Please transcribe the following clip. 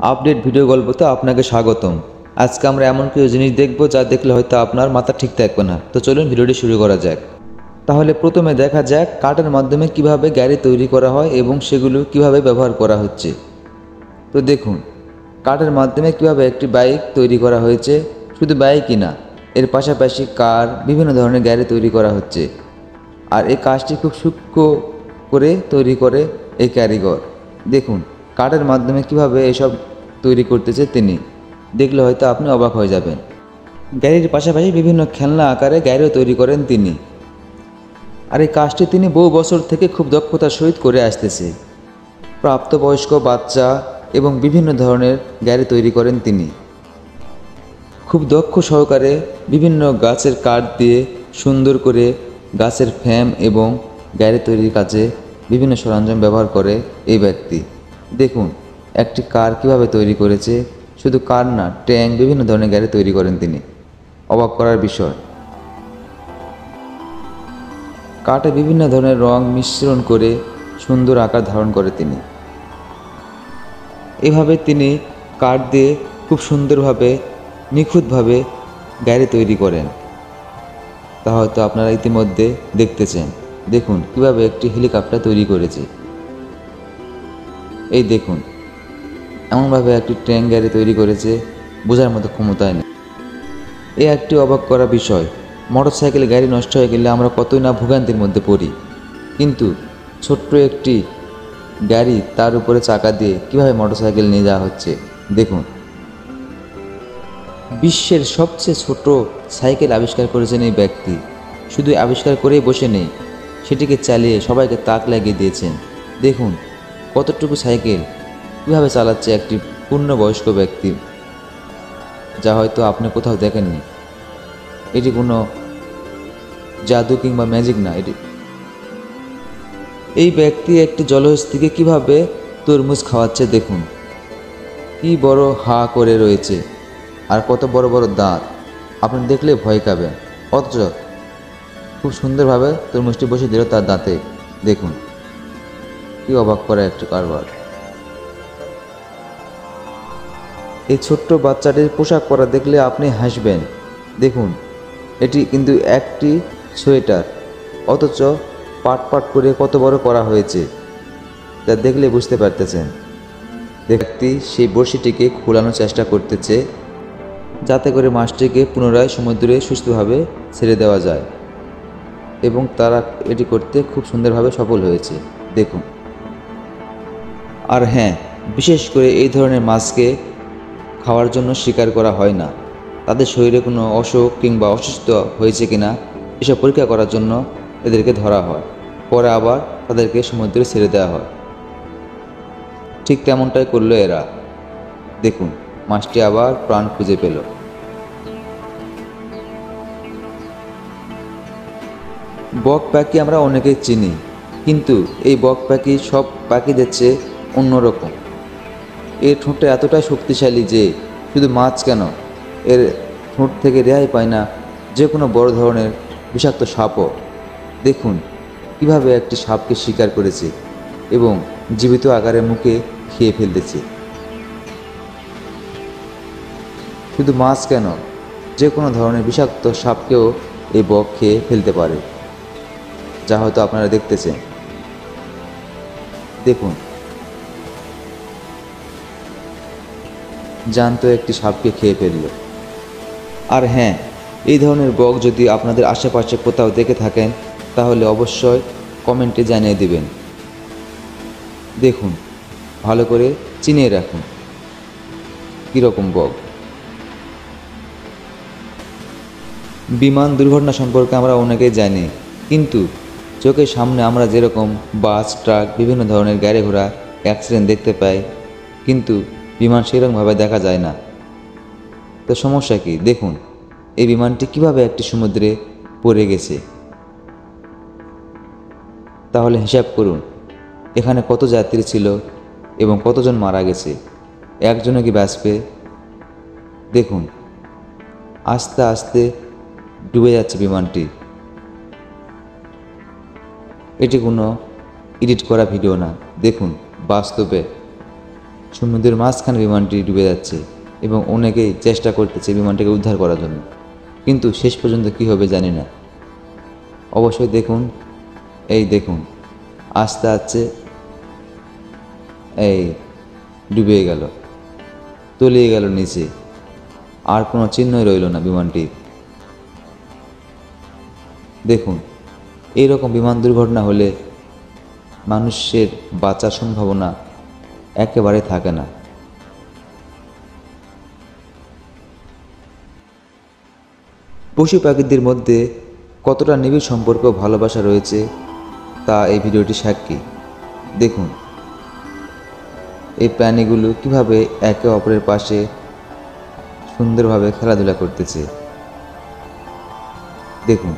Update video গল্পতে আপনাকে স্বাগতম। আজকে আমরা এমন কিছু জিনিস দেখব যা দেখলে হয়তো আপনার মাথা ঠিক থাকবে না। তো চলুন ভিডিওটি শুরু করা যাক। তাহলে প্রথমে দেখা যাক কাঠের মাধ্যমে কিভাবে গাড়ি তৈরি করা হয় এবং সেগুলো কিভাবে ব্যবহার করা হচ্ছে। তো দেখুন কাঠের মাধ্যমে কিভাবে একটি বাইক তৈরি করা হয়েছে। শুধু বাইকই না, এর পাশাপাশি কার, বিভিন্ন ধরনের গাড়ি তৈরি করা হচ্ছে। আর এই কাজটি খুব সূক্ষ্ম করে তৈরি করে এই কারিগর। দেখুন কাঠের মাধ্যমে কিভাবে এসব তৈরি করতেছে তিনি, দেখলে হয়তো আপনি অবাক হয়ে যাবেন। গাড়ির পাশাপাশি বিভিন্ন খেলনা আকারে গাড়িও তৈরি করেন তিনি। আর এই কাজটি তিনি বহু বছর থেকে খুব দক্ষতার সহিত করে আসতেছে। প্রাপ্তবয়স্ক বাচ্চা এবং বিভিন্ন ধরনের গাড়ি তৈরি করেন তিনি। খুব দক্ষ সহকারে বিভিন্ন গাছের কাঠ দিয়ে সুন্দর করে গাছের ফ্রেম এবং গাড়ি তৈরির কাজে বিভিন্ন সরঞ্জাম ব্যবহার করে এই ব্যক্তি। দেখুন একটি কার কিভাবে তৈরি করেছে। শুধু কার না, ট্যাঙ্ক, বিভিন্ন ধরনের গাড়ি তৈরি করেন তিনি। অবাক করার বিষয়। কাঠে বিভিন্ন ধরনের রং মিশ্রণ করে সুন্দর আকার ধারণ করে তিনি। এভাবে তিনি কাঠ দিয়ে খুব সুন্দরভাবে নিখুঁতভাবে গাড়ি তৈরি করেন। তা হয়তো আপনারা ইতিমধ্যে দেখতেছেন। দেখুন কিভাবে একটি হেলিকপ্টার তৈরি করেছে। এই দেখুন এমনভাবে একটি ট্রেন গাড়ি তৈরি করেছে, বোঝার মতো ক্ষমতায় নেই। এ একটি অবাক করা বিষয়। মোটরসাইকেল গাড়ি নষ্ট হয়ে গেলে আমরা কতই না ভোগান্তির মধ্যে পড়ি, কিন্তু ছোট্ট একটি গাড়ি, তার উপরে চাকা দিয়ে কিভাবে মোটরসাইকেল নিয়ে যাওয়া হচ্ছে। দেখুন বিশ্বের সবচেয়ে ছোট সাইকেল আবিষ্কার করেছেন এই ব্যক্তি। শুধু আবিষ্কার করেই বসে নেই, সেটিকে চালিয়ে সবাইকে তাক লাগিয়ে দিয়েছেন। দেখুন কতটুকু সাইকেল কীভাবে চালাচ্ছে একটি পূর্ণবয়স্ক ব্যক্তি, যা হয়তো আপনি কোথাও দেখেননি। এটি কোনো জাদু কিংবা ম্যাজিক না। এই ব্যক্তি একটি জলহস্তিকে কিভাবে তরমুজ খাওয়াচ্ছে। দেখুন কি বড় হা করে রয়েছে আর কত বড় বড় দাঁত, আপনি দেখলে ভয় পাবেন। অথচ খুব সুন্দরভাবে তরমুজটি বসে দিল তার দাঁতে। দেখুন কি অবাক করা একটা কারবার। এই ছোট্ট বাচ্চাটির পোশাক পরা দেখলে আপনি হাসবেন। দেখুন এটি কিন্তু একটি সোয়েটার, অথচ পাট পাট করে কত বড় করা হয়েছে, তা দেখলে বুঝতে পারতেছেন। ব্যক্তি সেই বড়শিটিকে খোলানোর চেষ্টা করতেছে, যাতে করে মাছটিকে পুনরায় সমুদ্রে সুস্থভাবে ছেড়ে দেওয়া যায়, এবং তারা এটি করতে খুব সুন্দরভাবে সফল হয়েছে। দেখুন। আর হ্যাঁ, বিশেষ করে এই ধরনের মাছকে খাওয়ার জন্য শিকার করা হয় না। তাদের শরীরে কোনো অসুখ কিংবা অসুস্থ হয়েছে কিনা এসব পরীক্ষা করার জন্য এদেরকে ধরা হয়, পরে আবার তাদেরকে সমুদ্রে ছেড়ে দেওয়া হয়। ঠিক তেমনটাই করলো এরা। দেখুন মাছটি আবার প্রাণ খুঁজে পেল। বক পাখি আমরা অনেকেই চিনি, কিন্তু এই বক পাখি সব পাখিদের চেয়ে অন্যরকম। এর ঠোঁটটা এতটাই শক্তিশালী যে শুধু মাছ কেন, এর ঠোঁট থেকে রেহাই পায় না যে কোনো বড় ধরনের বিষাক্ত সাপও। দেখুন কিভাবে একটি সাপকে শিকার করেছে এবং জীবিত আকারে মুখে খেয়ে ফেলতেছে। শুধু মাছ কেন, যে কোনো ধরনের বিষাক্ত সাপকেও এই বক খেয়ে ফেলতে পারে, যা হয়তো আপনারা দেখতেছেন। দেখুন জ্যান্ত একটি সাপকে খেয়ে ফেলল। আর হ্যাঁ, এই ধরনের বক যদি আপনাদের আশেপাশে কোথাও দেখে থাকেন তাহলে অবশ্যই কমেন্টে জানিয়ে দেবেন। দেখুন ভালো করে চিনিয়ে রাখুন কীরকম বক। বিমান দুর্ঘটনা সম্পর্কে আমরা অনেকেই জানি, কিন্তু চোখের সামনে আমরা যেরকম বাস, ট্রাক, বিভিন্ন ধরনের গাড়ি ঘোড়া অ্যাক্সিডেন্ট দেখতে পাই, কিন্তু বিমান সেরকমভাবে দেখা যায় না। তো সমস্যা কি? দেখুন এই বিমানটি কিভাবে একটি সমুদ্রে পড়ে গেছে। তাহলে হিসাব করুন এখানে কত যাত্রী ছিল এবং কতজন মারা গেছে। একজনও কি বাঁচবে? দেখুন আস্তে আস্তে ডুবে যাচ্ছে বিমানটি। এটি কোনো এডিট করা ভিডিও না, দেখুন বাস্তবে সমুদ্রের মাঝখানে বিমানটি ডুবে যাচ্ছে এবং অনেকেই চেষ্টা করতেছে বিমানটিকে উদ্ধার করার জন্য, কিন্তু শেষ পর্যন্ত কী হবে জানি না। অবশ্যই দেখুন, এই দেখুন আস্তে আস্তে এই ডুবে গেল, তলিয়ে গেল নিচে, আর কোনো চিহ্নই রইল না বিমানটির। দেখুন, এইরকম বিমান দুর্ঘটনা হলে মানুষের বাঁচার সম্ভাবনা একেবারে থাকে না। পশু পাখিদের মধ্যে কতটা নিবিড় সম্পর্ক ভালোবাসা রয়েছে তা এই ভিডিওটি সাক্ষী। দেখুন এই প্রাণীগুলো কিভাবে একে অপরের পাশে সুন্দরভাবে খেলাধুলা করতেছে। দেখুন।